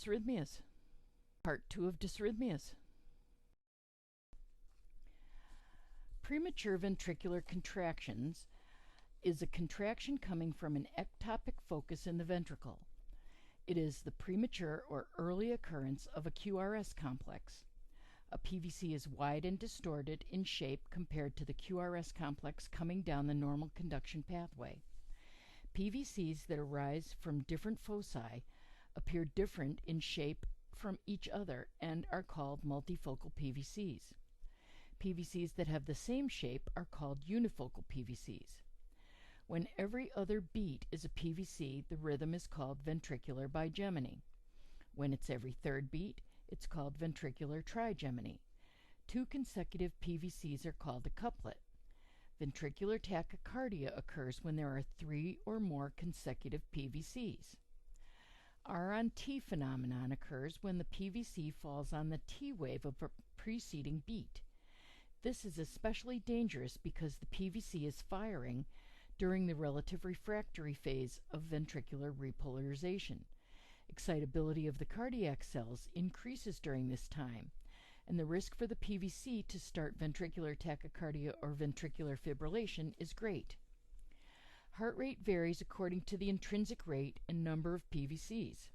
Dysrhythmias. Part 2 of Dysrhythmias. Premature ventricular contractions is a contraction coming from an ectopic focus in the ventricle. It is the premature or early occurrence of a QRS complex. A PVC is wide and distorted in shape compared to the QRS complex coming down the normal conduction pathway. PVCs that arise from different foci appear different in shape from each other and are called multifocal PVCs. PVCs that have the same shape are called unifocal PVCs. When every other beat is a PVC, the rhythm is called ventricular bigeminy. When it's every third beat, it's called ventricular trigeminy. 2 consecutive PVCs are called a couplet. Ventricular tachycardia occurs when there are 3 or more consecutive PVCs. R on T phenomenon occurs when the PVC falls on the T wave of a preceding beat. This is especially dangerous because the PVC is firing during the relative refractory phase of ventricular repolarization. Excitability of the cardiac cells increases during this time, and the risk for the PVC to start ventricular tachycardia or ventricular fibrillation is great. Heart rate varies according to the intrinsic rate and number of PVCs.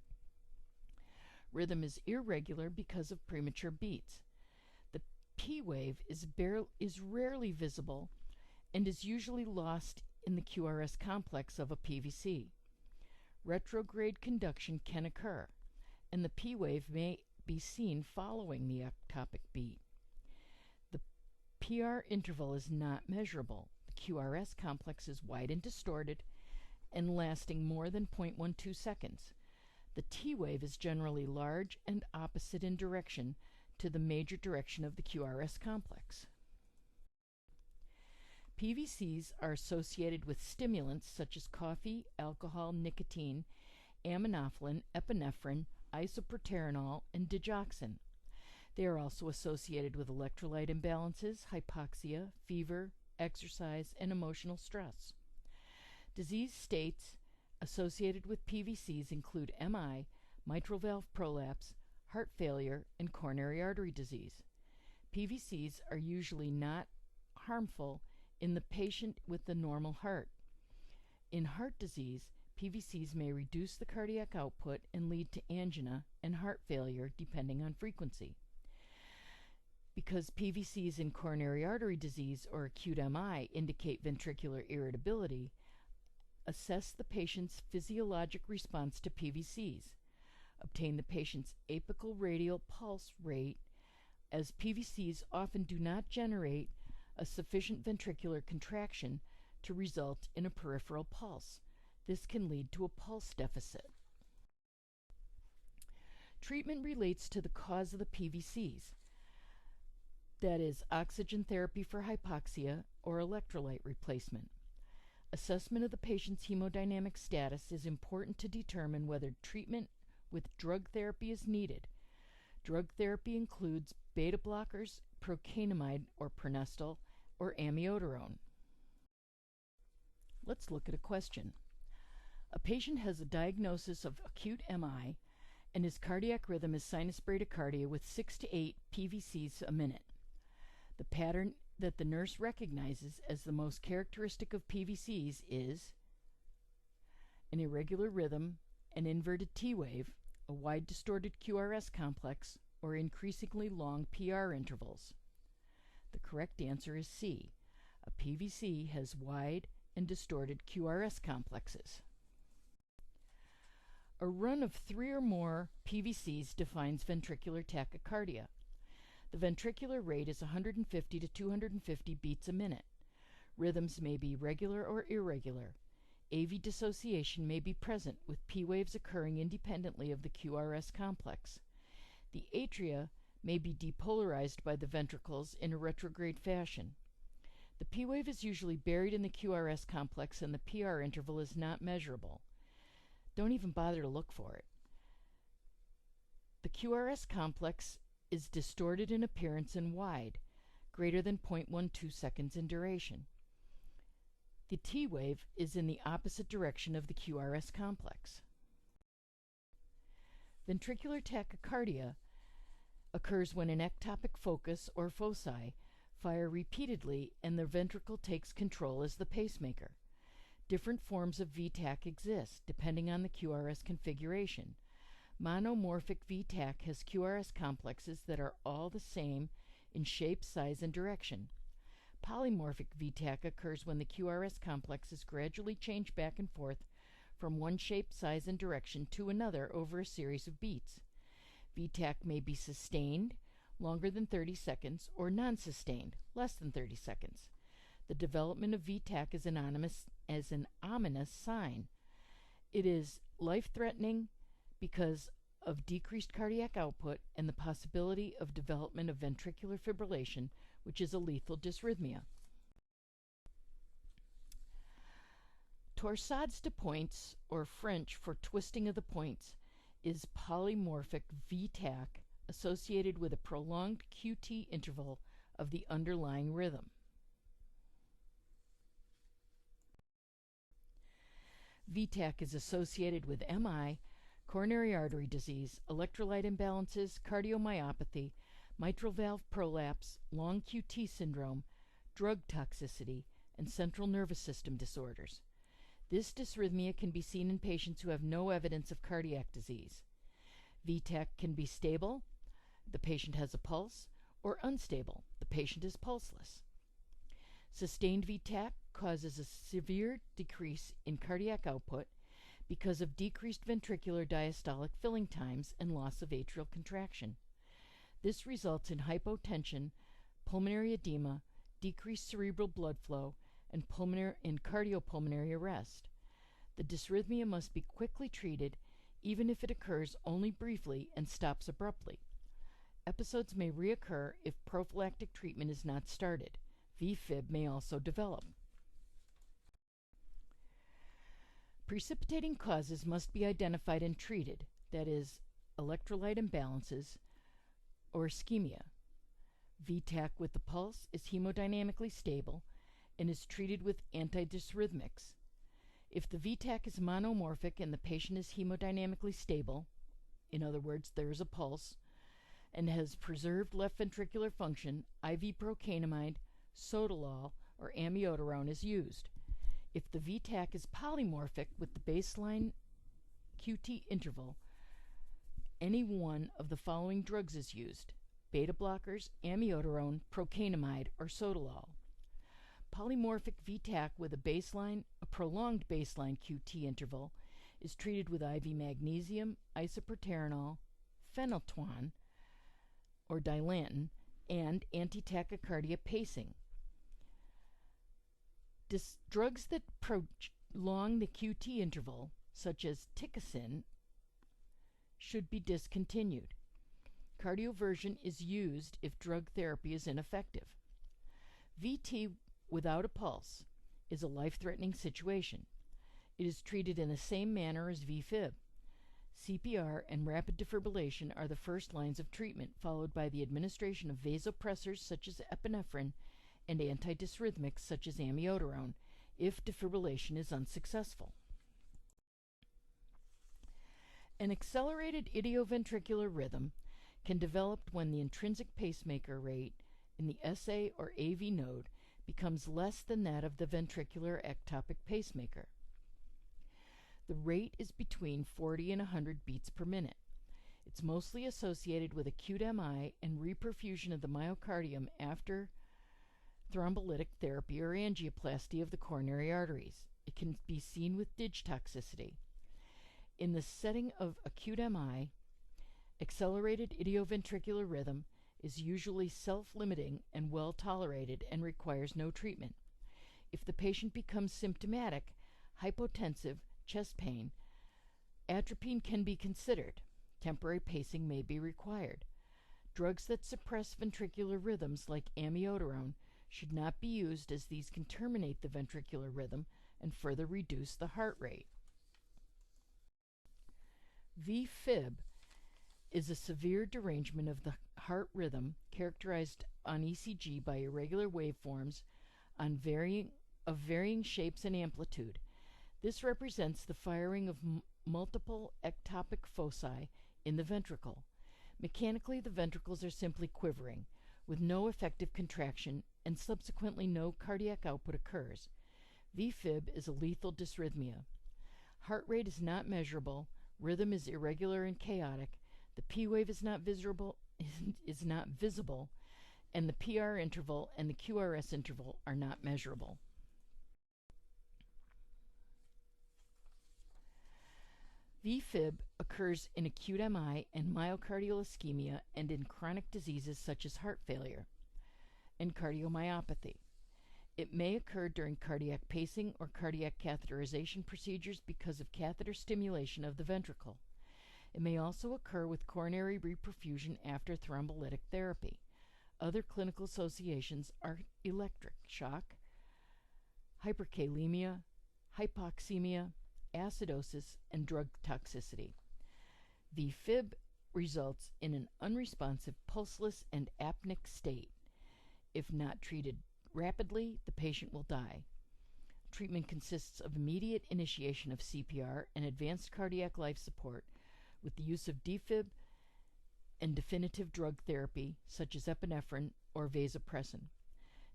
Rhythm is irregular because of premature beats. The P wave is rarely visible and is usually lost in the QRS complex of a PVC. Retrograde conduction can occur, and the P wave may be seen following the ectopic beat. The PR interval is not measurable. The QRS complex is wide and distorted and lasting more than 0.12 seconds. The T wave is generally large and opposite in direction to the major direction of the QRS complex. PVCs are associated with stimulants such as coffee, alcohol, nicotine, aminophylline, epinephrine, isoproterenol, and digoxin. They are also associated with electrolyte imbalances, hypoxia, fever, exercise, and emotional stress. Disease states associated with PVCs include MI, mitral valve prolapse, heart failure, and coronary artery disease. PVCs are usually not harmful in the patient with the normal heart. In heart disease, PVCs may reduce the cardiac output and lead to angina and heart failure depending on frequency. Because PVCs in coronary artery disease or acute MI indicate ventricular irritability, assess the patient's physiologic response to PVCs. Obtain the patient's apical radial pulse rate, as PVCs often do not generate a sufficient ventricular contraction to result in a peripheral pulse. This can lead to a pulse deficit. Treatment relates to the cause of the PVCs, that is, oxygen therapy for hypoxia or electrolyte replacement. Assessment of the patient's hemodynamic status is important to determine whether treatment with drug therapy is needed. Drug therapy includes beta blockers, procainamide or pronestal, or amiodarone. Let's look at a question. A patient has a diagnosis of acute MI and his cardiac rhythm is sinus bradycardia with 6 to 8 PVCs a minute. The pattern that the nurse recognizes as the most characteristic of PVCs is an irregular rhythm, an inverted T wave, a wide distorted QRS complex, or increasingly long PR intervals. The correct answer is C. A PVC has wide and distorted QRS complexes. A run of 3 or more PVCs defines ventricular tachycardia. The ventricular rate is 150 to 250 beats a minute. Rhythms may be regular or irregular. AV dissociation may be present with P waves occurring independently of the QRS complex. The atria may be depolarized by the ventricles in a retrograde fashion. The P wave is usually buried in the QRS complex and the PR interval is not measurable. Don't even bother to look for it. The QRS complex is distorted in appearance and wide, greater than 0.12 seconds in duration. The T wave is in the opposite direction of the QRS complex. Ventricular tachycardia occurs when an ectopic focus or foci fire repeatedly and the ventricle takes control as the pacemaker. Different forms of VTAC exist depending on the QRS configuration. Monomorphic VTAC has QRS complexes that are all the same in shape, size, and direction. Polymorphic VTAC occurs when the QRS complexes gradually change back and forth from one shape, size, and direction to another over a series of beats. VTAC may be sustained, longer than 30 seconds, or non-sustained, less than 30 seconds. The development of VTAC is an ominous sign. It is life-threatening because of decreased cardiac output and the possibility of development of ventricular fibrillation, which is a lethal dysrhythmia. Torsades de pointes, or French for twisting of the points, is polymorphic VTAC associated with a prolonged QT interval of the underlying rhythm. VTAC is associated with MI, coronary artery disease, electrolyte imbalances, cardiomyopathy, mitral valve prolapse, long QT syndrome, drug toxicity, and central nervous system disorders. This dysrhythmia can be seen in patients who have no evidence of cardiac disease. VTAC can be stable, the patient has a pulse, or unstable, the patient is pulseless. Sustained VTAC causes a severe decrease in cardiac output because of decreased ventricular diastolic filling times and loss of atrial contraction. This results in hypotension, pulmonary edema, decreased cerebral blood flow, and cardiopulmonary arrest. The dysrhythmia must be quickly treated, even if it occurs only briefly and stops abruptly. Episodes may reoccur if prophylactic treatment is not started. VFib may also develop. Precipitating causes must be identified and treated, that is, electrolyte imbalances or ischemia. VTAC with the pulse is hemodynamically stable and is treated with antidysrhythmics. If the VTAC is monomorphic and the patient is hemodynamically stable, in other words, there is a pulse, and has preserved left ventricular function, IV procainamide, sotalol, or amiodarone is used. If the VTAC is polymorphic with the baseline QT interval, any one of the following drugs is used: beta blockers, amiodarone, procainamide, or sotalol. Polymorphic VTAC with a prolonged baseline QT interval is treated with IV magnesium, isoproterenol, phenytoin, or dilantin, and anti-tachycardia pacing. Drugs that prolong the QT interval, such as ticasin, should be discontinued. Cardioversion is used if drug therapy is ineffective. VT without a pulse is a life-threatening situation. It is treated in the same manner as VFib. CPR and rapid defibrillation are the first lines of treatment, followed by the administration of vasopressors such as epinephrine and antidysrhythmics such as amiodarone if defibrillation is unsuccessful. An accelerated idioventricular rhythm can develop when the intrinsic pacemaker rate in the SA or AV node becomes less than that of the ventricular ectopic pacemaker. The rate is between 40 and 100 beats per minute. It's mostly associated with acute MI and reperfusion of the myocardium after thrombolytic therapy or angioplasty of the coronary arteries. It can be seen with DIG toxicity. In the setting of acute MI, accelerated idioventricular rhythm is usually self-limiting and well tolerated and requires no treatment. If the patient becomes symptomatic, hypotensive, chest pain, atropine can be considered. Temporary pacing may be required. Drugs that suppress ventricular rhythms like amiodarone should not be used, as these can terminate the ventricular rhythm and further reduce the heart rate. VFib is a severe derangement of the heart rhythm characterized on ECG by irregular waveforms of varying shapes and amplitude. This represents the firing of multiple ectopic foci in the ventricle. Mechanically, the ventricles are simply quivering, with no effective contraction, and subsequently no cardiac output occurs. VFib is a lethal dysrhythmia. Heart rate is not measurable, rhythm is irregular and chaotic, the P wave is not visible, and the PR interval and the QRS interval are not measurable. VFib occurs in acute MI and myocardial ischemia and in chronic diseases such as heart failure and cardiomyopathy. It may occur during cardiac pacing or cardiac catheterization procedures because of catheter stimulation of the ventricle. It may also occur with coronary reperfusion after thrombolytic therapy. Other clinical associations are electric shock, hyperkalemia, hypoxemia, acidosis, and drug toxicity. VFib results in an unresponsive, pulseless, and apneic state. If not treated rapidly, the patient will die. Treatment consists of immediate initiation of CPR and advanced cardiac life support with the use of defib and definitive drug therapy such as epinephrine or vasopressin.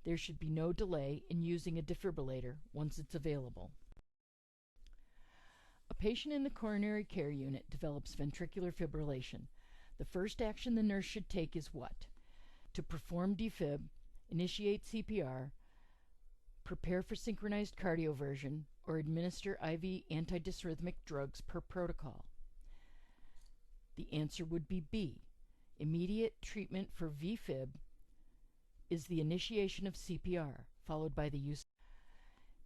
There should be no delay in using a defibrillator once it's available. A patient in the coronary care unit develops ventricular fibrillation. The first action the nurse should take is what? To perform defib, initiate CPR, prepare for synchronized cardioversion, or administer IV antidysrhythmic drugs per protocol. The answer would be B. Immediate treatment for VFib is the initiation of CPR, followed by the use.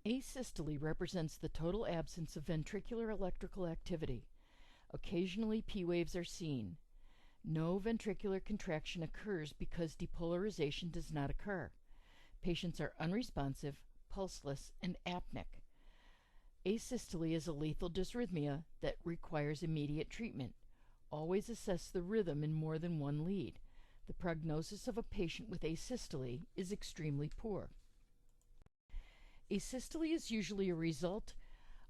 Asystole represents the total absence of ventricular electrical activity. Occasionally P waves are seen. No ventricular contraction occurs because depolarization does not occur. Patients are unresponsive, pulseless, and apneic. Asystole is a lethal dysrhythmia that requires immediate treatment. Always assess the rhythm in more than one lead. The prognosis of a patient with asystole is extremely poor. Asystole is usually a result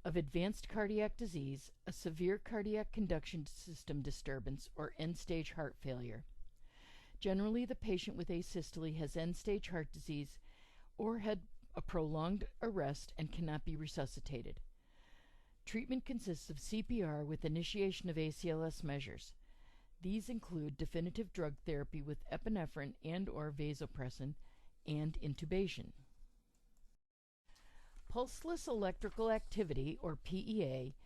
of advanced cardiac disease, a severe cardiac conduction system disturbance, or end-stage heart failure. Generally, the patient with asystole has end-stage heart disease or had a prolonged arrest and cannot be resuscitated. Treatment consists of CPR with initiation of ACLS measures. These include definitive drug therapy with epinephrine and/or vasopressin and intubation. Pulseless electrical activity, or PEA,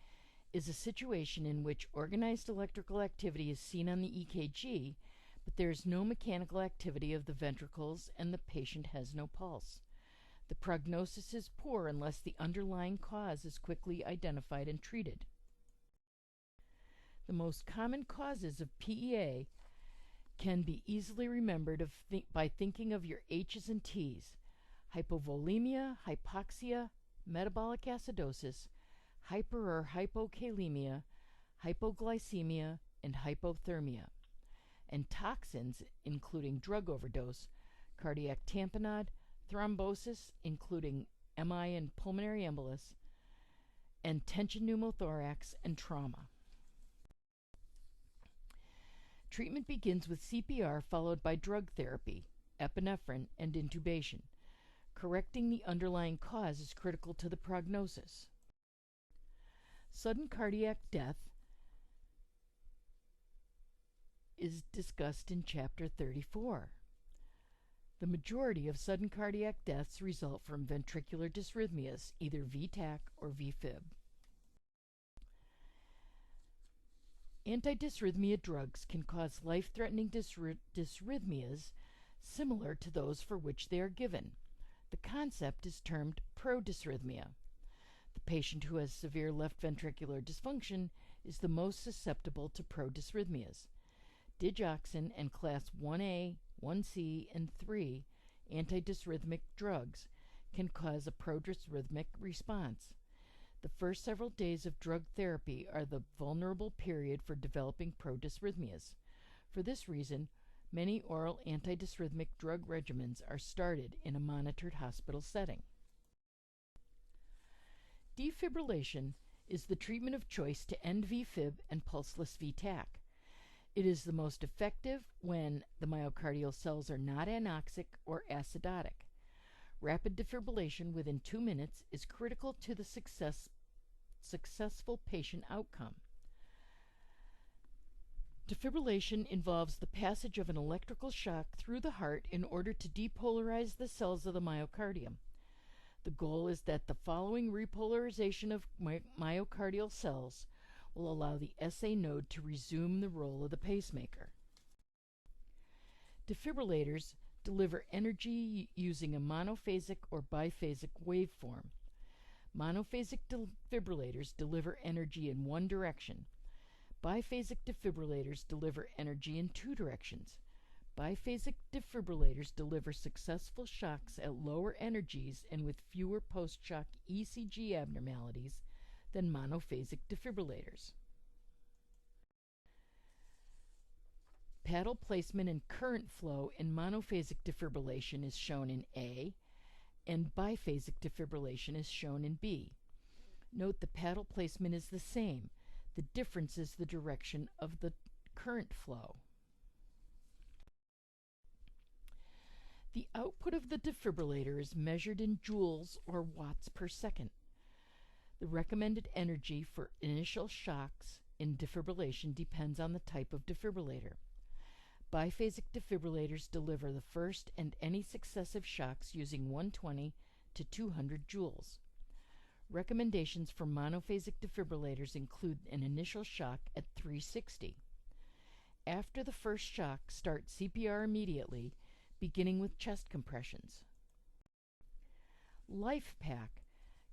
is a situation in which organized electrical activity is seen on the EKG, but there is no mechanical activity of the ventricles and the patient has no pulse. The prognosis is poor unless the underlying cause is quickly identified and treated. The most common causes of PEA can be easily remembered by thinking of your H's and T's: hypovolemia, hypoxia, metabolic acidosis, hyper or hypokalemia, hypoglycemia, and hypothermia, and toxins including drug overdose, cardiac tamponade, thrombosis including MI and pulmonary embolus, and tension pneumothorax and trauma. Treatment begins with CPR followed by drug therapy, epinephrine, and intubation. Correcting the underlying cause is critical to the prognosis. Sudden cardiac death is discussed in Chapter 34. The majority of sudden cardiac deaths result from ventricular dysrhythmias, either VTAC or VFib. Antidysrhythmia drugs can cause life-threatening dysrhythmias similar to those for which they are given. The concept is termed prodysrhythmia. The patient who has severe left ventricular dysfunction is the most susceptible to prodysrhythmias. Digoxin and class 1A, 1C, and 3 antidysrhythmic drugs can cause a prodysrhythmic response. The first several days of drug therapy are the vulnerable period for developing prodysrhythmias. For this reason, many oral antidysrhythmic drug regimens are started in a monitored hospital setting. Defibrillation is the treatment of choice to end VFib and pulseless VTAC. It is the most effective when the myocardial cells are not anoxic or acidotic. Rapid defibrillation within 2 minutes is critical to the successful patient outcome. Defibrillation involves the passage of an electrical shock through the heart in order to depolarize the cells of the myocardium. The goal is that the following repolarization of myocardial cells will allow the SA node to resume the role of the pacemaker. Defibrillators deliver energy using a monophasic or biphasic waveform. Monophasic defibrillators deliver energy in one direction. Biphasic defibrillators deliver energy in two directions. Biphasic defibrillators deliver successful shocks at lower energies and with fewer post-shock ECG abnormalities than monophasic defibrillators. Paddle placement and current flow in monophasic defibrillation is shown in A, and biphasic defibrillation is shown in B. Note the paddle placement is the same. The difference is the direction of the current flow. The output of the defibrillator is measured in joules or watts per second. The recommended energy for initial shocks in defibrillation depends on the type of defibrillator. Biphasic defibrillators deliver the first and any successive shocks using 120 to 200 joules. Recommendations for monophasic defibrillators include an initial shock at 360. After the first shock, start CPR immediately, beginning with chest compressions. LifePak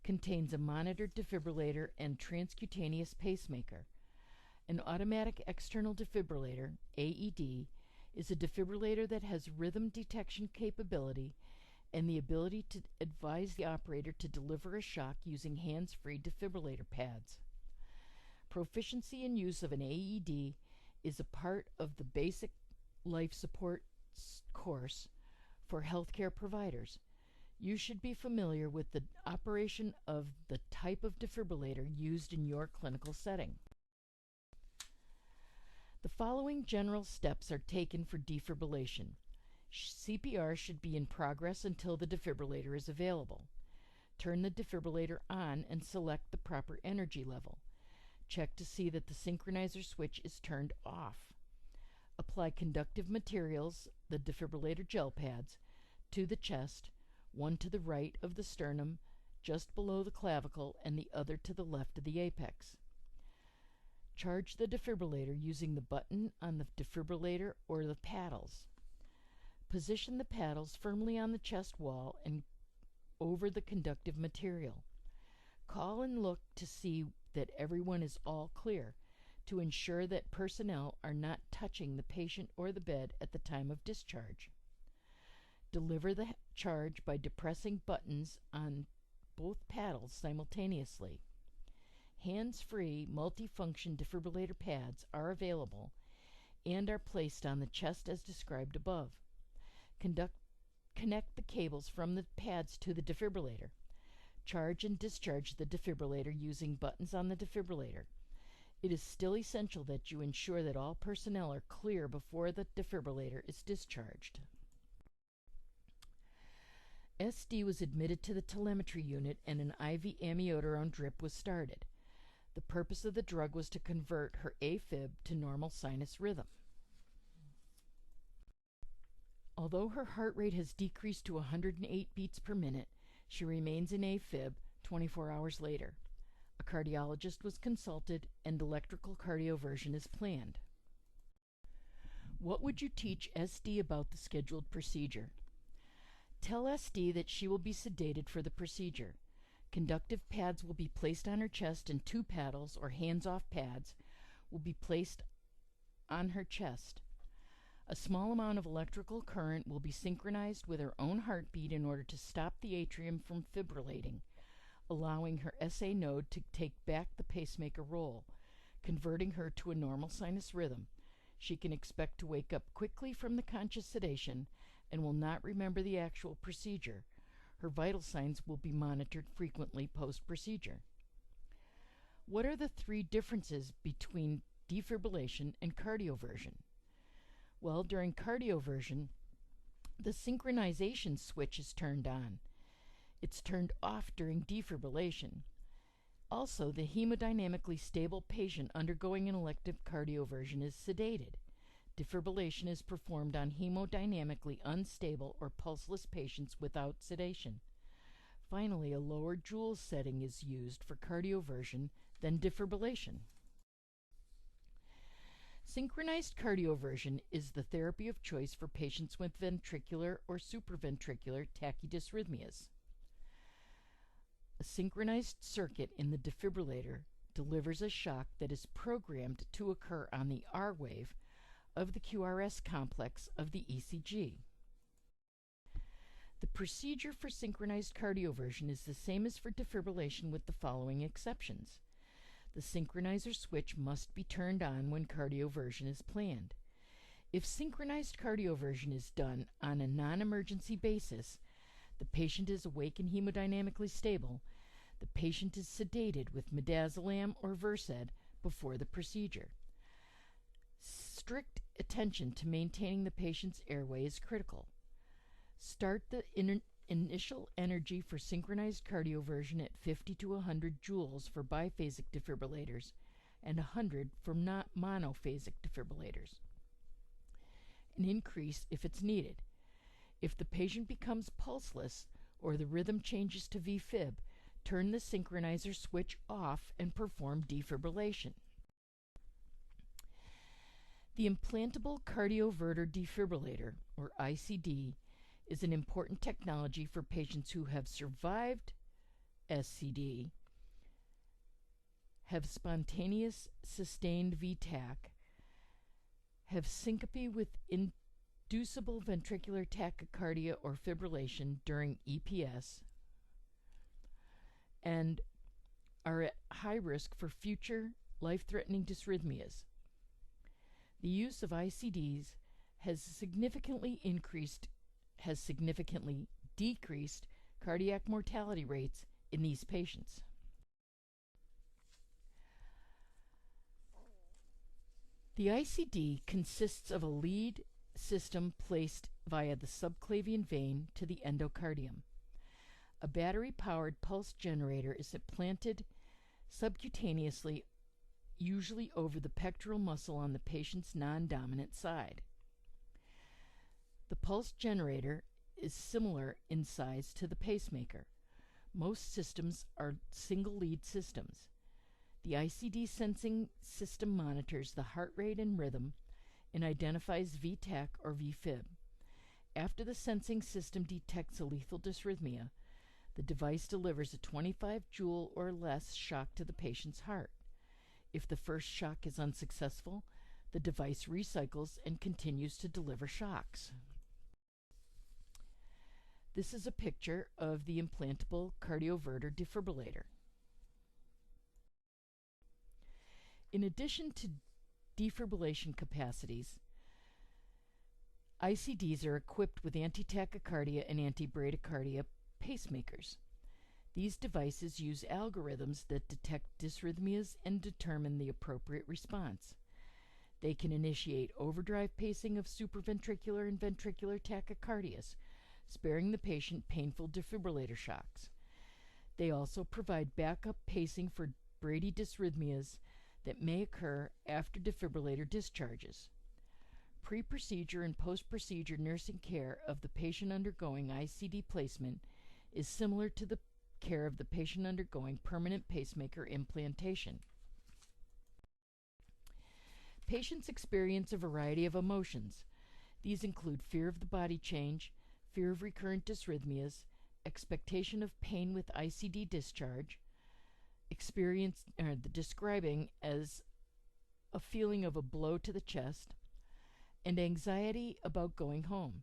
contains a monitored defibrillator and transcutaneous pacemaker. An automatic external defibrillator, AED, is a defibrillator that has rhythm detection capability and the ability to advise the operator to deliver a shock using hands-free defibrillator pads. Proficiency in use of an AED is a part of the basic life support course for healthcare providers. You should be familiar with the operation of the type of defibrillator used in your clinical setting. The following general steps are taken for defibrillation. CPR should be in progress until the defibrillator is available. Turn the defibrillator on and select the proper energy level. Check to see that the synchronizer switch is turned off. Apply conductive materials, the defibrillator gel pads, to the chest, one to the right of the sternum, just below the clavicle, and the other to the left of the apex. Charge the defibrillator using the button on the defibrillator or the paddles. Position the paddles firmly on the chest wall and over the conductive material. Call and look to see that everyone is all clear, to ensure that personnel are not touching the patient or the bed at the time of discharge. Deliver the charge by depressing buttons on both paddles simultaneously. Hands-free multifunction defibrillator pads are available and are placed on the chest as described above. Connect the cables from the pads to the defibrillator. Charge and discharge the defibrillator using buttons on the defibrillator. It is still essential that you ensure that all personnel are clear before the defibrillator is discharged. SD was admitted to the telemetry unit and an IV amiodarone drip was started. The purpose of the drug was to convert her AFib to normal sinus rhythm. Although her heart rate has decreased to 108 beats per minute, she remains in AFib 24 hours later. A cardiologist was consulted and electrical cardioversion is planned. What would you teach SD about the scheduled procedure? Tell SD that she will be sedated for the procedure. Conductive pads will be placed on her chest and 2 paddles or hands-off pads will be placed on her chest. A small amount of electrical current will be synchronized with her own heartbeat in order to stop the atrium from fibrillating, allowing her SA node to take back the pacemaker role, converting her to a normal sinus rhythm. She can expect to wake up quickly from the conscious sedation and will not remember the actual procedure. Her vital signs will be monitored frequently post-procedure. What are the 3 differences between defibrillation and cardioversion? Well, during cardioversion, the synchronization switch is turned on. It's turned off during defibrillation. Also, the hemodynamically stable patient undergoing an elective cardioversion is sedated. Defibrillation is performed on hemodynamically unstable or pulseless patients without sedation. Finally, a lower joule setting is used for cardioversion than defibrillation. Synchronized cardioversion is the therapy of choice for patients with ventricular or supraventricular tachydysrhythmias. A synchronized circuit in the defibrillator delivers a shock that is programmed to occur on the R wave of the QRS complex of the ECG. The procedure for synchronized cardioversion is the same as for defibrillation with the following exceptions. The synchronizer switch must be turned on when cardioversion is planned. If synchronized cardioversion is done on a non-emergency basis, the patient is awake and hemodynamically stable, the patient is sedated with midazolam or Versed before the procedure. Strict attention to maintaining the patient's airway is critical. Start the initial energy for synchronized cardioversion at 50 to 100 joules for biphasic defibrillators and 100 for monophasic defibrillators. An increase if it's needed. If the patient becomes pulseless or the rhythm changes to VFib, turn the synchronizer switch off and perform defibrillation. The implantable cardioverter defibrillator, or ICD, is an important technology for patients who have survived SCD, have spontaneous sustained VTach, have syncope with inducible ventricular tachycardia or fibrillation during EPS, and are at high risk for future life-threatening dysrhythmias. The use of ICDs has significantly decreased cardiac mortality rates in these patients. The ICD consists of a lead system placed via the subclavian vein to the endocardium. A battery-powered pulse generator is implanted subcutaneously, usually over the pectoral muscle on the patient's non-dominant side. The pulse generator is similar in size to the pacemaker. Most systems are single-lead systems. The ICD sensing system monitors the heart rate and rhythm and identifies VTach or VFib. After the sensing system detects a lethal dysrhythmia, the device delivers a 25 joule or less shock to the patient's heart. If the first shock is unsuccessful, the device recycles and continues to deliver shocks. This is a picture of the implantable cardioverter defibrillator. In addition to defibrillation capacities, ICDs are equipped with anti-tachycardia and anti-bradycardia pacemakers. These devices use algorithms that detect dysrhythmias and determine the appropriate response. They can initiate overdrive pacing of supraventricular and ventricular tachycardias, sparing the patient painful defibrillator shocks. They also provide backup pacing for bradydysrhythmias that may occur after defibrillator discharges. Pre-procedure and post-procedure nursing care of the patient undergoing ICD placement is similar to the care of the patient undergoing permanent pacemaker implantation. Patients experience a variety of emotions. These include fear of the body change, fear of recurrent dysrhythmias, expectation of pain with ICD discharge, describing as a feeling of a blow to the chest, and anxiety about going home.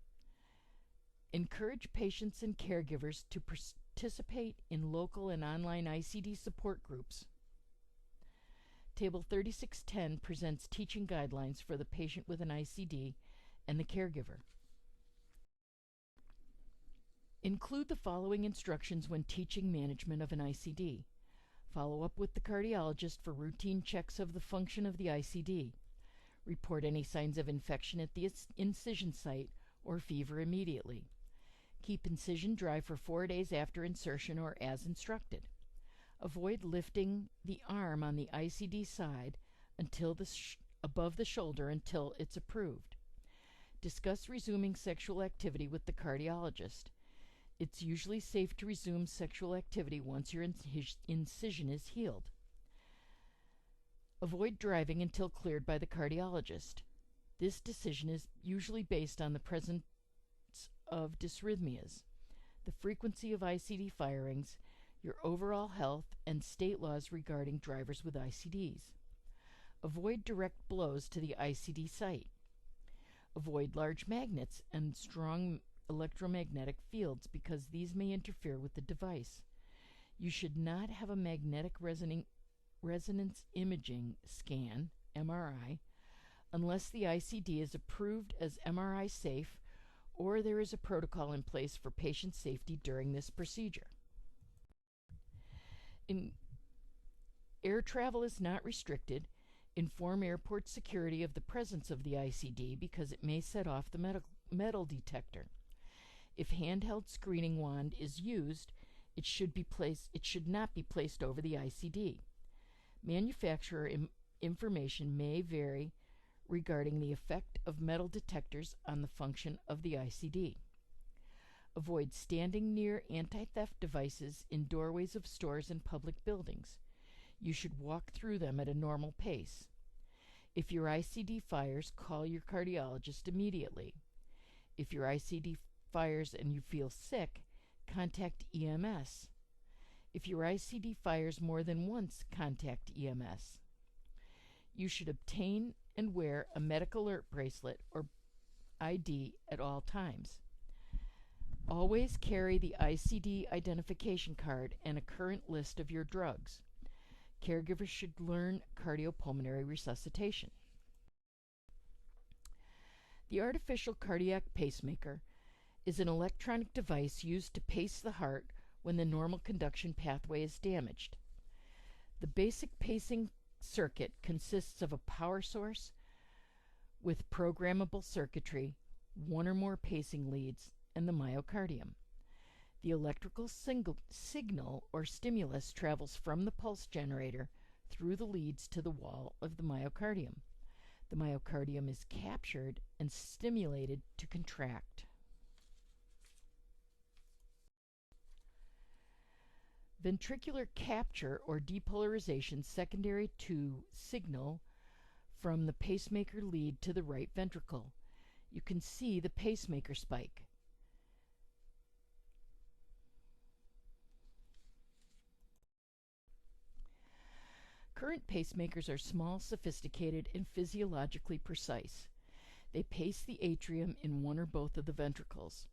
Encourage patients and caregivers to participate in local and online ICD support groups. Table 3610 presents teaching guidelines for the patient with an ICD and the caregiver. Include the following instructions when teaching management of an ICD. Follow up with the cardiologist for routine checks of the function of the ICD. Report any signs of infection at the incision site or fever immediately. Keep incision dry for 4 days after insertion or as instructed. Avoid lifting the arm on the ICD side until above the shoulder until it's approved. Discuss resuming sexual activity with the cardiologist. It's usually safe to resume sexual activity once your incision is healed. Avoid driving until cleared by the cardiologist. This decision is usually based on the presence of dysrhythmias, the frequency of ICD firings, your overall health, and state laws regarding drivers with ICDs. Avoid direct blows to the ICD site. Avoid large magnets and strong electromagnetic fields because these may interfere with the device. You should not have a magnetic resonance imaging scan, MRI, unless the ICD is approved as MRI safe or there is a protocol in place for patient safety during this procedure. Air travel is not restricted. Inform airport security of the presence of the ICD because it may set off the metal detector. If handheld screening wand is used, it should not be placed over the ICD. Manufacturer information may vary regarding the effect of metal detectors on the function of the ICD. Avoid standing near anti-theft devices in doorways of stores and public buildings. You should walk through them at a normal pace. If your ICD fires, call your cardiologist immediately. If your ICD fires and you feel sick, contact EMS. If your ICD fires more than once, contact EMS. You should obtain and wear a medical alert bracelet or ID at all times. Always carry the ICD identification card and a current list of your drugs. Caregivers should learn cardiopulmonary resuscitation. The artificial cardiac pacemaker is an electronic device used to pace the heart when the normal conduction pathway is damaged. The basic pacing circuit consists of a power source with programmable circuitry, one or more pacing leads, and the myocardium. The electrical signal or stimulus travels from the pulse generator through the leads to the wall of the myocardium. The myocardium is captured and stimulated to contract. Ventricular capture or depolarization secondary to signal from the pacemaker lead to the right ventricle. You can see the pacemaker spike. Current pacemakers are small, sophisticated, and physiologically precise. They pace the atrium in one or both of the ventricles.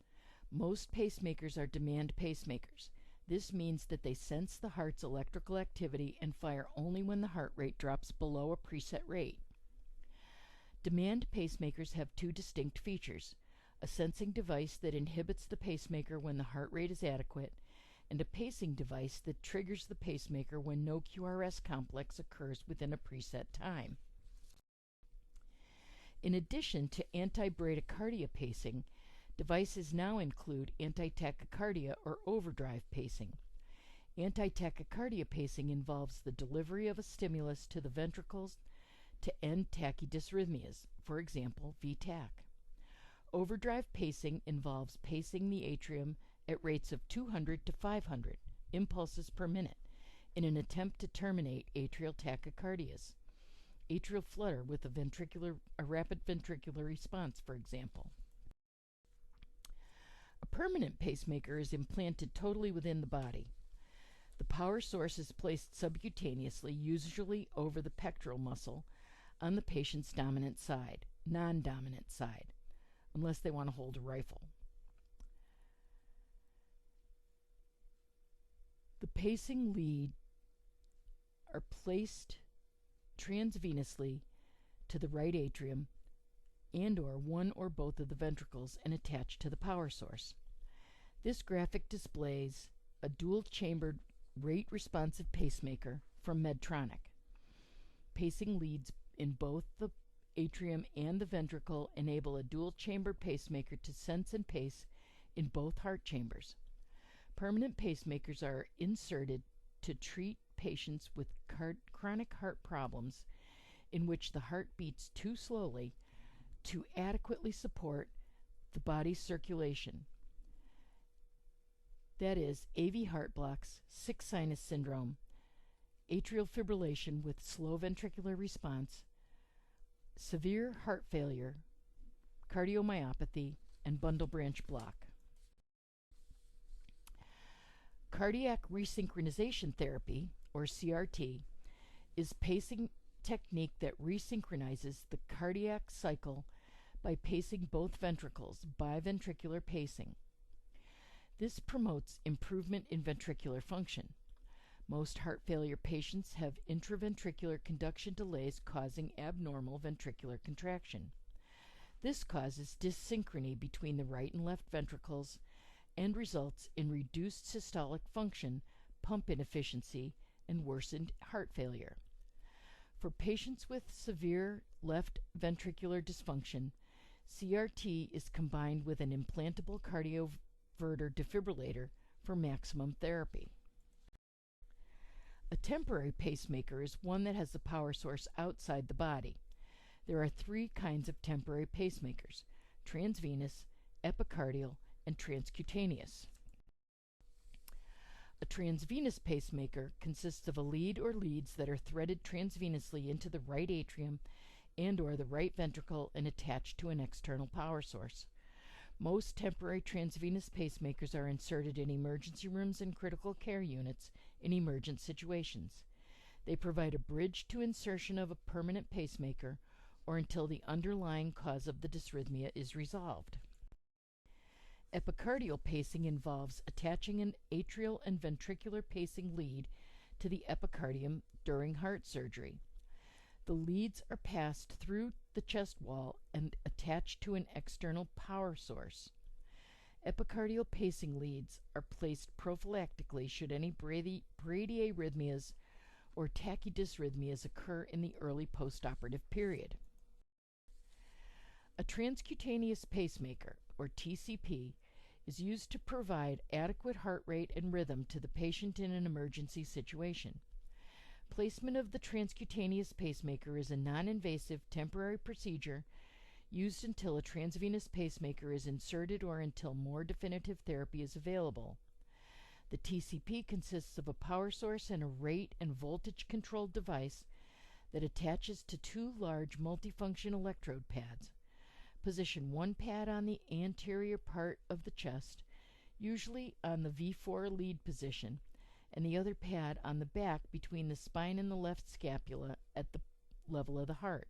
Most pacemakers are demand pacemakers. This means that they sense the heart's electrical activity and fire only when the heart rate drops below a preset rate. Demand pacemakers have two distinct features: a sensing device that inhibits the pacemaker when the heart rate is adequate, and a pacing device that triggers the pacemaker when no QRS complex occurs within a preset time. In addition to anti-bradycardia pacing, devices now include anti-tachycardia or overdrive pacing. Anti-tachycardia pacing involves the delivery of a stimulus to the ventricles to end tachydysrhythmias, for example, V-tach. Overdrive pacing involves pacing the atrium at rates of 200 to 500 impulses per minute in an attempt to terminate atrial tachycardias, atrial flutter with a rapid ventricular response, for example. A permanent pacemaker is implanted totally within the body. The power source is placed subcutaneously, usually over the pectoral muscle, on the patient's non-dominant side, unless they want to hold a rifle. The pacing lead are placed transvenously to the right atrium and/or one or both of the ventricles and attached to the power source. This graphic displays a dual-chambered rate-responsive pacemaker from Medtronic. Pacing leads in both the atrium and the ventricle enable a dual-chamber pacemaker to sense and pace in both heart chambers. Permanent pacemakers are inserted to treat patients with chronic heart problems in which the heart beats too slowly to adequately support the body's circulation. That is, AV heart blocks, sick sinus syndrome, atrial fibrillation with slow ventricular response, severe heart failure, cardiomyopathy, and bundle branch block. Cardiac resynchronization therapy, or CRT, is pacing technique that resynchronizes the cardiac cycle by pacing both ventricles, biventricular pacing. This promotes improvement in ventricular function. Most heart failure patients have intraventricular conduction delays causing abnormal ventricular contraction. This causes dyssynchrony between the right and left ventricles and results in reduced systolic function, pump inefficiency, and worsened heart failure. For patients with severe left ventricular dysfunction, CRT is combined with an implantable cardioverter defibrillator for maximum therapy. A temporary pacemaker is one that has a power source outside the body. There are three kinds of temporary pacemakers: transvenous, epicardial, and transcutaneous. A transvenous pacemaker consists of a lead or leads that are threaded transvenously into the right atrium and or the right ventricle and attached to an external power source. Most temporary transvenous pacemakers are inserted in emergency rooms and critical care units in emergent situations. They provide a bridge to insertion of a permanent pacemaker or until the underlying cause of the dysrhythmia is resolved. Epicardial pacing involves attaching an atrial and ventricular pacing lead to the epicardium during heart surgery. The leads are passed through the chest wall and attached to an external power source. Epicardial pacing leads are placed prophylactically should any bradyarrhythmias or tachydysrhythmias occur in the early postoperative period. A transcutaneous pacemaker, or TCP, is used to provide adequate heart rate and rhythm to the patient in an emergency situation. Placement of the transcutaneous pacemaker is a non-invasive temporary procedure used until a transvenous pacemaker is inserted or until more definitive therapy is available. The TCP consists of a power source and a rate and voltage-controlled device that attaches to two large multifunction electrode pads. Position one pad on the anterior part of the chest, usually on the V4 lead position, and the other pad on the back between the spine and the left scapula at the level of the heart.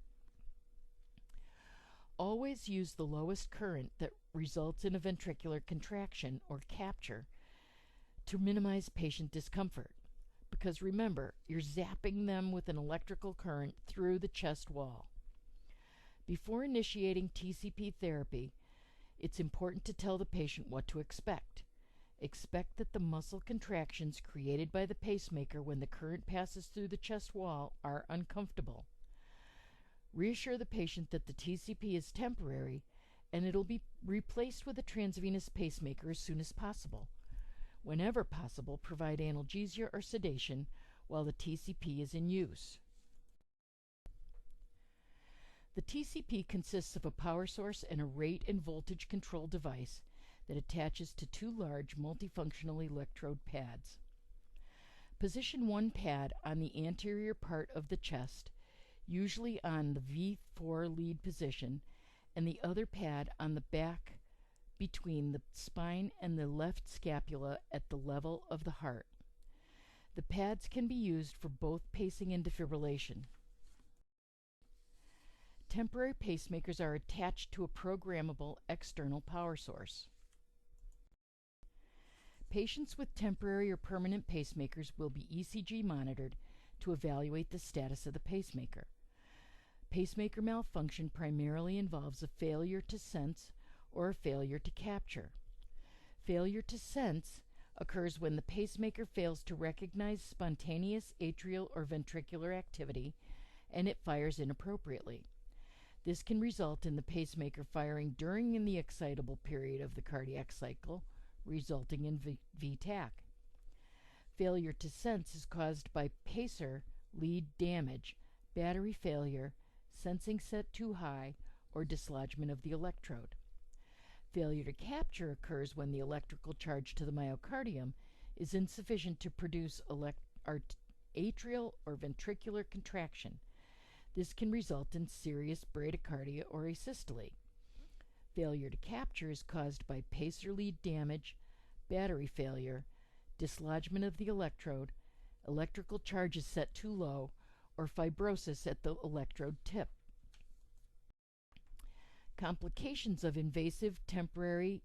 Always use the lowest current that results in a ventricular contraction or capture to minimize patient discomfort, because remember, you're zapping them with an electrical current through the chest wall. Before initiating TCP therapy, it's important to tell the patient what to expect. Expect that the muscle contractions created by the pacemaker when the current passes through the chest wall are uncomfortable. Reassure the patient that the TCP is temporary and it'll be replaced with a transvenous pacemaker as soon as possible. Whenever possible, provide analgesia or sedation while the TCP is in use. The TCP consists of a power source and a rate and voltage control device that attaches to two large multifunctional electrode pads. Position one pad on the anterior part of the chest, usually on the V4 lead position, and the other pad on the back between the spine and the left scapula at the level of the heart. The pads can be used for both pacing and defibrillation. Temporary pacemakers are attached to a programmable external power source. Patients with temporary or permanent pacemakers will be ECG monitored to evaluate the status of the pacemaker. Pacemaker malfunction primarily involves a failure to sense or a failure to capture. Failure to sense occurs when the pacemaker fails to recognize spontaneous atrial or ventricular activity and it fires inappropriately. This can result in the pacemaker firing during the excitable period of the cardiac cycle, resulting in VTAC. Failure to sense is caused by pacer lead damage, battery failure, sensing set too high, or dislodgement of the electrode. Failure to capture occurs when the electrical charge to the myocardium is insufficient to produce atrial or ventricular contraction. This can result in serious bradycardia or asystole. Failure to capture is caused by pacer lead damage, battery failure, dislodgement of the electrode, electrical charge is set too low, or fibrosis at the electrode tip. Complications of invasive, temporary,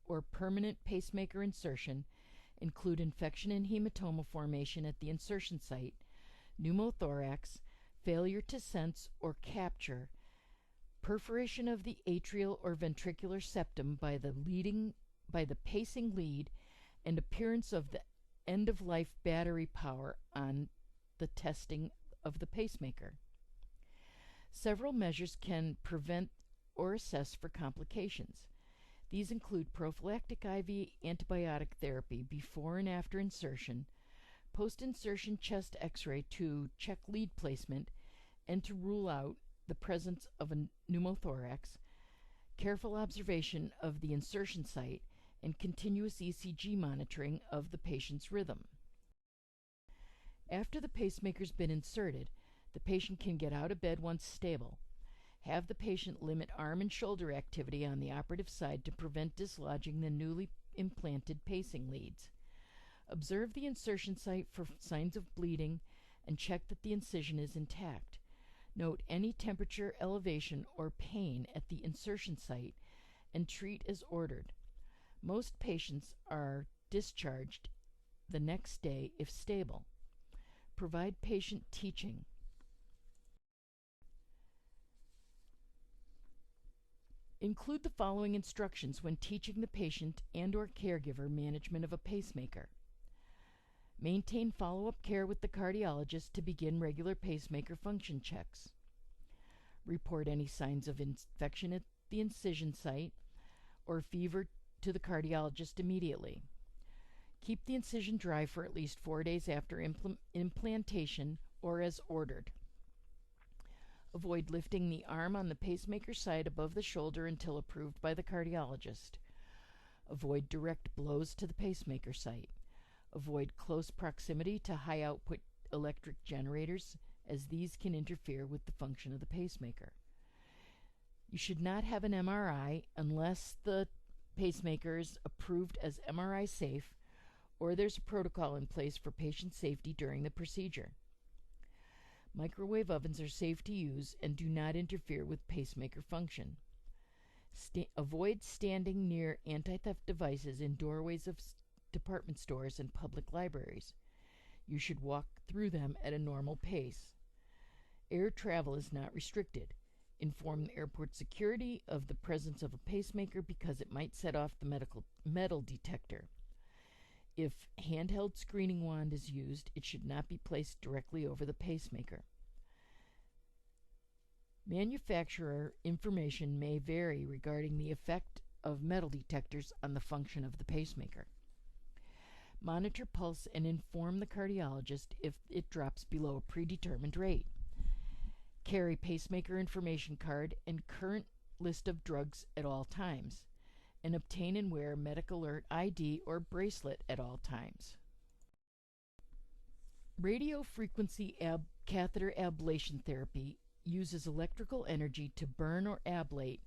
or permanent pacemaker insertion include infection and hematoma formation at the insertion site, pneumothorax, failure to sense or capture, perforation of the atrial or ventricular septum by the pacing lead, and appearance of the end-of-life battery power on the testing of the pacemaker. Several measures can prevent or assess for complications. These include prophylactic IV antibiotic therapy before and after insertion, post-insertion chest x-ray to check lead placement and to rule out the presence of a pneumothorax, careful observation of the insertion site, and continuous ECG monitoring of the patient's rhythm. After the pacemaker's been inserted, the patient can get out of bed once stable. Have the patient limit arm and shoulder activity on the operative side to prevent dislodging the newly implanted pacing leads. Observe the insertion site for signs of bleeding and check that the incision is intact. Note any temperature elevation or pain at the insertion site and treat as ordered. Most patients are discharged the next day if stable. Provide patient teaching. Include the following instructions when teaching the patient and/or caregiver management of a pacemaker. Maintain follow-up care with the cardiologist to begin regular pacemaker function checks. Report any signs of infection at the incision site or fever to the cardiologist immediately. Keep the incision dry for at least 4 days after implantation or as ordered. Avoid lifting the arm on the pacemaker side above the shoulder until approved by the cardiologist. Avoid direct blows to the pacemaker site. Avoid close proximity to high output electric generators, as these can interfere with the function of the pacemaker. You should not have an MRI unless the pacemaker is approved as MRI safe or there's a protocol in place for patient safety during the procedure. Microwave ovens are safe to use and do not interfere with pacemaker function. Avoid standing near anti-theft devices in doorways of department stores and public libraries. You should walk through them at a normal pace. Air travel is not restricted. Inform the airport security of the presence of a pacemaker because it might set off the metal detector. If handheld screening wand is used, it should not be placed directly over the pacemaker. Manufacturer information may vary regarding the effect of metal detectors on the function of the pacemaker. Monitor pulse and inform the cardiologist if it drops below a predetermined rate. Carry pacemaker information card and current list of drugs at all times, and obtain and wear medical alert ID or bracelet at all times. Radiofrequency catheter ablation therapy uses electrical energy to burn or ablate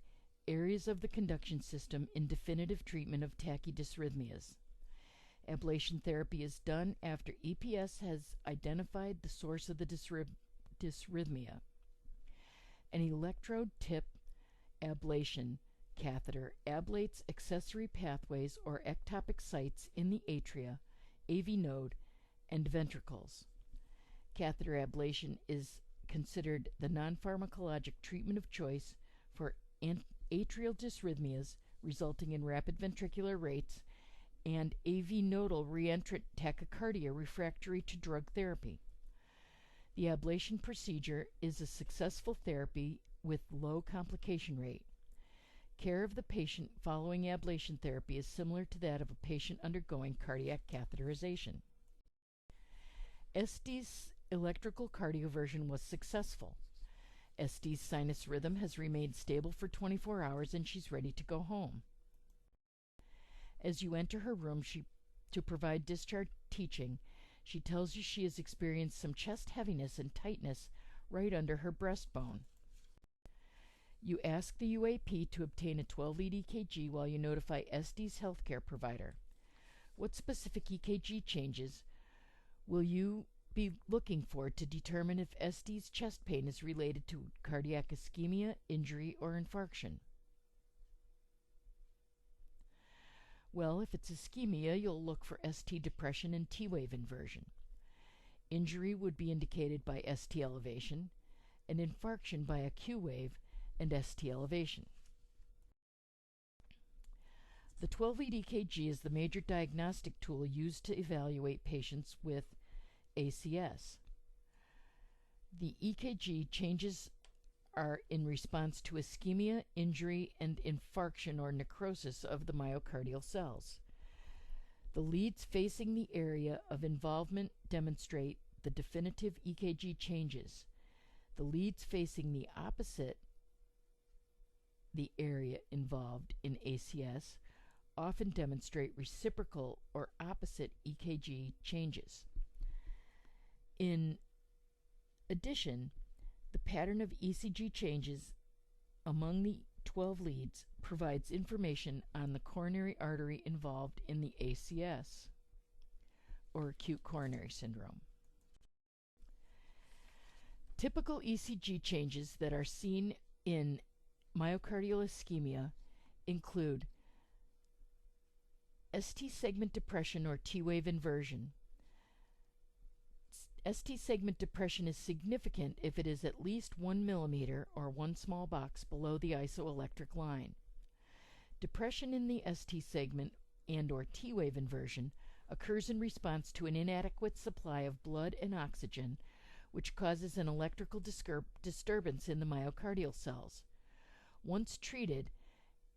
areas of the conduction system in definitive treatment of tachydysrhythmias. Ablation therapy is done after EPS has identified the source of the dysrhythmia. An electrode tip ablation catheter ablates accessory pathways or ectopic sites in the atria, AV node, and ventricles. Catheter ablation is considered the non-pharmacologic treatment of choice for atrial dysrhythmias resulting in rapid ventricular rates and AV nodal reentrant tachycardia refractory to drug therapy. The ablation procedure is a successful therapy with low complication rate. Care of the patient following ablation therapy is similar to that of a patient undergoing cardiac catheterization. ST's electrical cardioversion was successful. ST's sinus rhythm has remained stable for 24 hours and she's ready to go home. As you enter her room to provide discharge teaching, she tells you she has experienced some chest heaviness and tightness right under her breastbone. You ask the UAP to obtain a 12-lead EKG while you notify ST's healthcare provider. What specific EKG changes will you be looking for to determine if ST's chest pain is related to cardiac ischemia, injury, or infarction? Well, if it's ischemia, you'll look for ST depression and T-wave inversion. Injury would be indicated by ST elevation, and infarction by a Q-wave and ST elevation. The 12-lead EKG is the major diagnostic tool used to evaluate patients with ACS. The EKG changes are in response to ischemia, injury, and infarction or necrosis of the myocardial cells. The leads facing the area of involvement demonstrate the definitive EKG changes. The leads facing the opposite the area involved in ACS often demonstrate reciprocal or opposite EKG changes. In addition, the pattern of ECG changes among the 12 leads provides information on the coronary artery involved in the ACS, or acute coronary syndrome. Typical ECG changes that are seen in myocardial ischemia include ST segment depression or T-wave inversion. ST segment depression is significant if it is at least 1 millimeter or 1 small box below the isoelectric line. Depression in the ST segment and or T-wave inversion occurs in response to an inadequate supply of blood and oxygen, which causes an electrical disturbance in the myocardial cells. Once treated,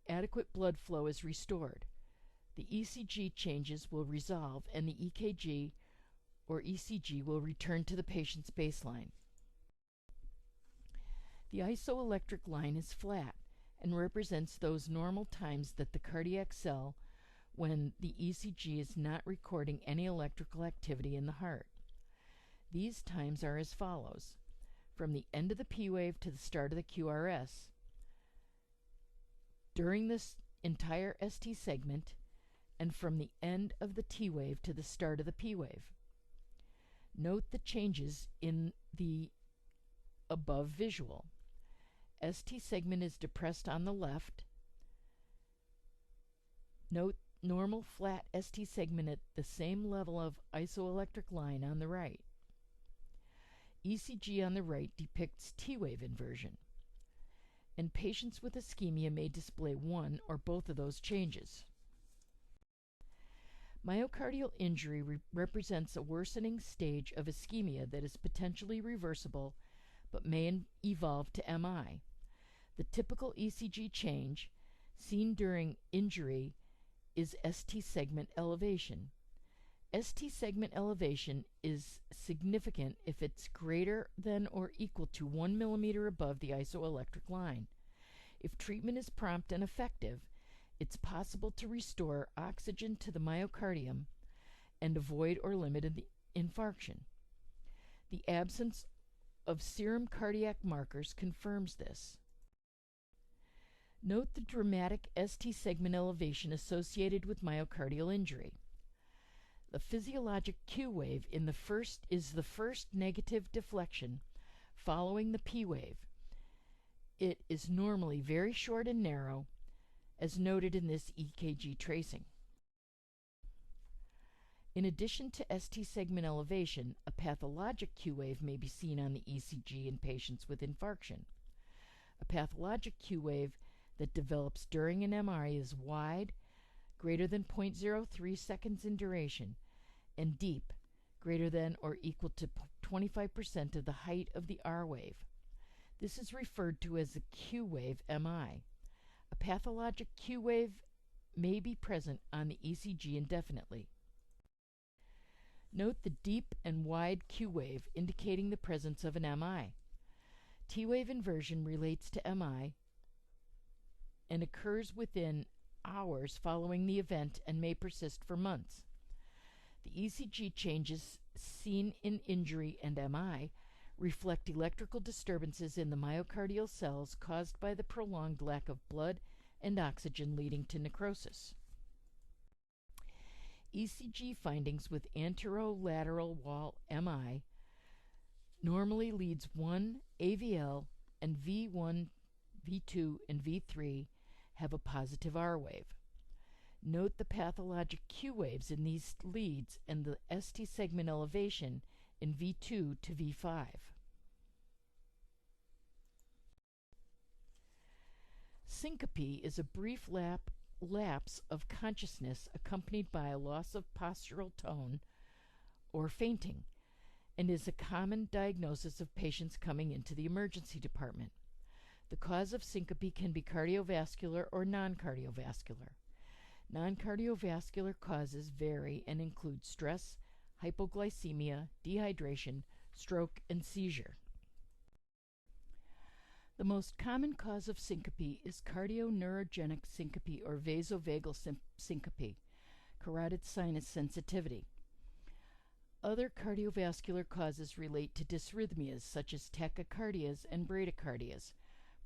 adequate blood flow is restored. The ECG changes will resolve and the EKG or ECG will return to the patient's baseline. The isoelectric line is flat and represents those normal times that the cardiac cell when the ECG is not recording any electrical activity in the heart. These times are as follows: from the end of the P wave to the start of the QRS, during this entire ST segment, and from the end of the T wave to the start of the P wave. Note the changes in the above visual. ST segment is depressed on the left. Note normal flat ST segment at the same level of isoelectric line on the right. ECG on the right depicts T-wave inversion, and patients with ischemia may display one or both of those changes. Myocardial injury represents a worsening stage of ischemia that is potentially reversible but may evolve to MI. The typical ECG change seen during injury is ST segment elevation. ST segment elevation is significant if it's greater than or equal to 1 millimeter above the isoelectric line. If treatment is prompt and effective, it's possible to restore oxygen to the myocardium and avoid or limit the infarction. The absence of serum cardiac markers confirms this. Note the dramatic ST segment elevation associated with myocardial injury. The physiologic Q wave is the first negative deflection following the P wave. It is normally very short and narrow, as noted in this EKG tracing. In addition to ST segment elevation, a pathologic Q wave may be seen on the ECG in patients with infarction. A pathologic Q wave that develops during an MRI is wide, greater than 0.03 seconds in duration, and deep, greater than or equal to 25% of the height of the R wave. This is referred to as a Q wave MI. A pathologic Q wave may be present on the ECG indefinitely. Note the deep and wide Q wave indicating the presence of an MI. T wave inversion relates to MI and occurs within hours following the event and may persist for months. The ECG changes seen in injury and MI reflect electrical disturbances in the myocardial cells caused by the prolonged lack of blood and oxygen leading to necrosis. ECG findings with anterolateral wall MI normally leads 1 AVL, and V1, V2, and V3 have a positive R wave. Note the pathologic Q waves in these leads and the ST segment elevation in V2 to V5. Syncope is a brief lapse of consciousness accompanied by a loss of postural tone or fainting, and is a common diagnosis of patients coming into the emergency department. The cause of syncope can be cardiovascular or non-cardiovascular. Non-cardiovascular causes vary and include stress, hypoglycemia, dehydration, stroke, and seizure. The most common cause of syncope is cardioneurogenic syncope or vasovagal syncope, carotid sinus sensitivity. Other cardiovascular causes relate to dysrhythmias such as tachycardias and bradycardias,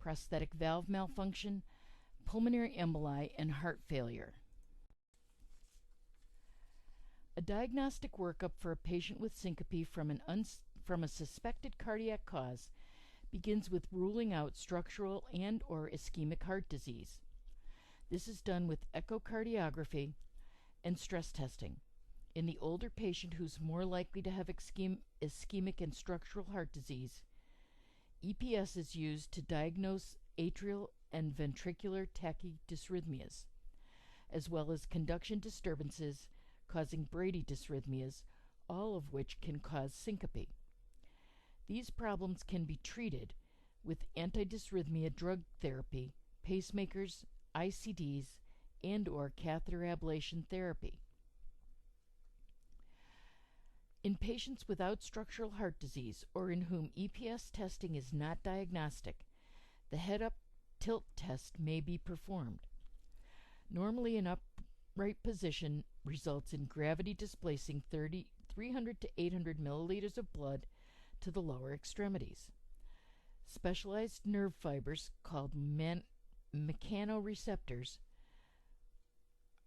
prosthetic valve malfunction, pulmonary emboli, and heart failure. A diagnostic workup for a patient with syncope from a suspected cardiac cause begins with ruling out structural and or ischemic heart disease. This is done with echocardiography and stress testing. In the older patient who's more likely to have ischemic and structural heart disease, EPS is used to diagnose atrial and ventricular tachydysrhythmias, as well as conduction disturbances causing bradydysrhythmias, all of which can cause syncope. These problems can be treated with antidysrhythmia drug therapy, pacemakers, ICDs, and or catheter ablation therapy. In patients without structural heart disease or in whom EPS testing is not diagnostic, the head-up tilt test may be performed. Normally, an upright position results in gravity displacing 300 to 800 milliliters of blood to the lower extremities. Specialized nerve fibers called mechanoreceptors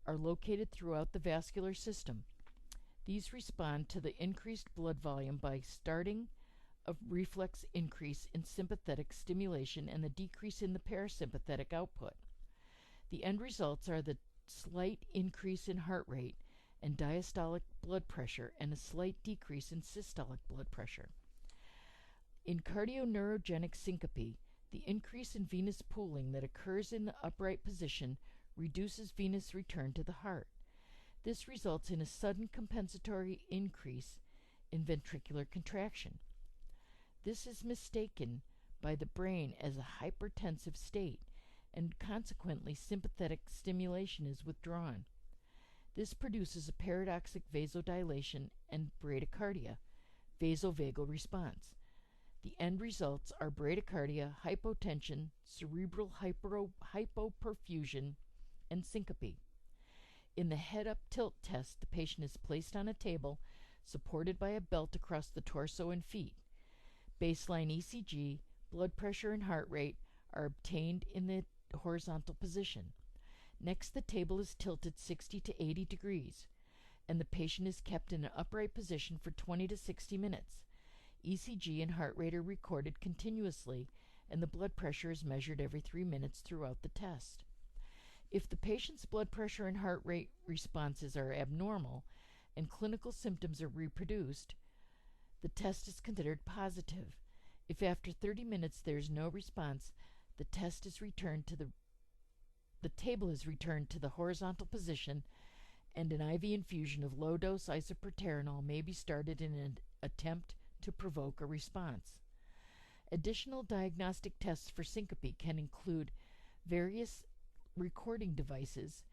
are located throughout the vascular system. These respond to the increased blood volume by starting a reflex increase in sympathetic stimulation and the decrease in the parasympathetic output. The end results are the slight increase in heart rate and diastolic blood pressure and a slight decrease in systolic blood pressure. In cardioneurogenic syncope, the increase in venous pooling that occurs in the upright position reduces venous return to the heart. This results in a sudden compensatory increase in ventricular contraction. This is mistaken by the brain as a hypertensive state, and consequently sympathetic stimulation is withdrawn. This produces a paradoxic vasodilation and bradycardia, vasovagal response. The end results are bradycardia, hypotension, cerebral hypoperfusion, and syncope. In the head-up tilt test, the patient is placed on a table supported by a belt across the torso and feet. Baseline ECG, blood pressure, and heart rate are obtained in the horizontal position. Next, the table is tilted 60 to 80 degrees, and the patient is kept in an upright position for 20 to 60 minutes. ECG and heart rate are recorded continuously, and the blood pressure is measured every 3 minutes throughout the test. If the patient's blood pressure and heart rate responses are abnormal and clinical symptoms are reproduced, the test is considered positive. If after 30 minutes there is no response, the test is returned to the the table is returned to the horizontal position, and an IV infusion of low-dose isoproterenol may be started in an attempt to provoke a response. Additional diagnostic tests for syncope can include various recording devices,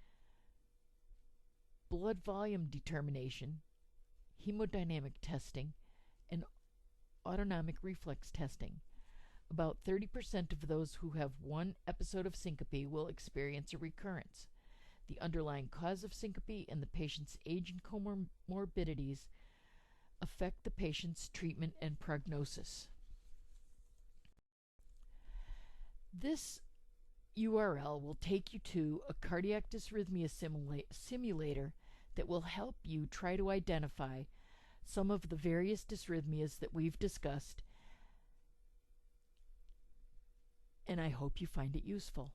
blood volume determination, hemodynamic testing, and autonomic reflex testing. About 30% of those who have one episode of syncope will experience a recurrence. The underlying cause of syncope and the patient's age and comorbidities affect the patient's treatment and prognosis. This URL will take you to a cardiac dysrhythmia simulator that will help you try to identify some of the various dysrhythmias that we've discussed, and I hope you find it useful.